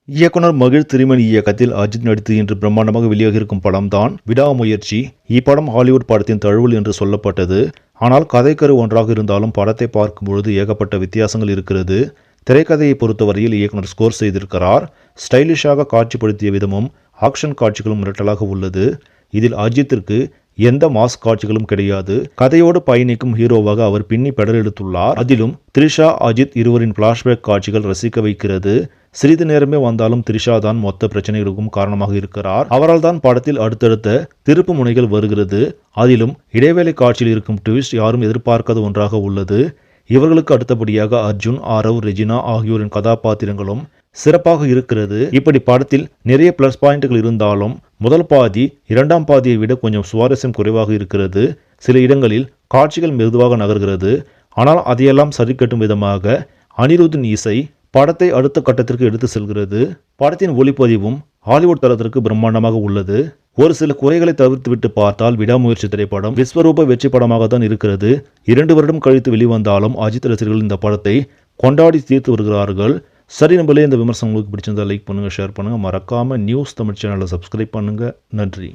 இயக்குனர் மகிழ் திருமணி இயக்கத்தில் அஜித் நடித்து இன்று பிரம்மாண்டமாக வெளியாகியிருக்கும் படம் தான் விடாமுயற்சி. இப்படம் ஹாலிவுட் படத்தின் தழுவல் என்று சொல்லப்பட்டது. ஆனால் கதைக்கரு ஒன்றாக இருந்தாலும் படத்தை பார்க்கும்பொழுது ஏகப்பட்ட வித்தியாசங்கள் இருக்கிறது. திரைக்கதையை பொறுத்தவரையில் இயக்குனர் ஸ்கோர் செய்திருக்கிறார். ஸ்டைலிஷாக காட்சிப்படுத்திய விதமும் ஆக்ஷன் காட்சிகளும் மிரட்டலாக உள்ளது. இதில் அஜித்திற்கு எந்த மாஸ் காட்சிகளும் கிடையாது. கதையோடு பயணிக்கும் ஹீரோவாக அவர் பின்னி பெடல் எடுத்துள்ளார். அதிலும் த்ரிஷா அஜித் இருவரின் பிளாஷ்பேக் காட்சிகள் ரசிக்க வைக்கிறது. சிறிது நேரமே வந்தாலும் த்ரிஷா தான் மொத்த பிரச்சனைகளுக்கும் காரணமாக இருக்கிறார். அவரால் தான் படத்தில் அடுத்தடுத்த திருப்பு முனைகள் வருகிறது. அதிலும் இடைவேளை காட்சியில் இருக்கும் ட்விஸ்ட் யாரும் எதிர்பார்க்காத ஒன்றாக உள்ளது. இவர்களுக்கு அடுத்தபடியாக அர்ஜுன், ஆரவ், ரெஜினா ஆகியோரின் கதாபாத்திரங்களும் சிறப்பாக இருக்கிறது. இப்படி படத்தில் நிறைய பிளஸ் பாயிண்ட்கள் இருந்தாலும் முதல் பாதி இரண்டாம் பாதியை விட கொஞ்சம் சுவாரஸ்யம் குறைவாக இருக்கிறது. சில இடங்களில் காட்சிகள் மெதுவாக நகர்கிறது. ஆனால் அதையெல்லாம் சரிக்கட்டும் விதமாக அனிருத்தின் இசை படத்தை அடுத்த கட்டத்திற்கு எடுத்து செல்கிறது. படத்தின் ஒளிப்பதிவும் ஹாலிவுட் தளத்திற்கு பிரம்மாண்டமாக உள்ளது. ஒரு சில குறைகளை தவிர்த்துவிட்டு பார்த்தால் விடாமுயற்சி திரைப்படம் விஸ்வரூப வெற்றி படமாக தான் இருக்கிறது. 2 வருடம் கழித்து வெளிவந்தாலும் அஜித் ரசிகர்கள் இந்த படத்தை கொண்டாடி தீர்த்து வருகிறார்கள். சரி, நம்மளே இந்த விமர்சனம் உங்களுக்கு பிடிச்சிருந்தா லைக் பண்ணுங்க, ஷேர் பண்ணுங்க, மறக்காம நியூஸ் தமிழ் சேனலை சப்ஸ்கிரைப் பண்ணுங்க. நன்றி.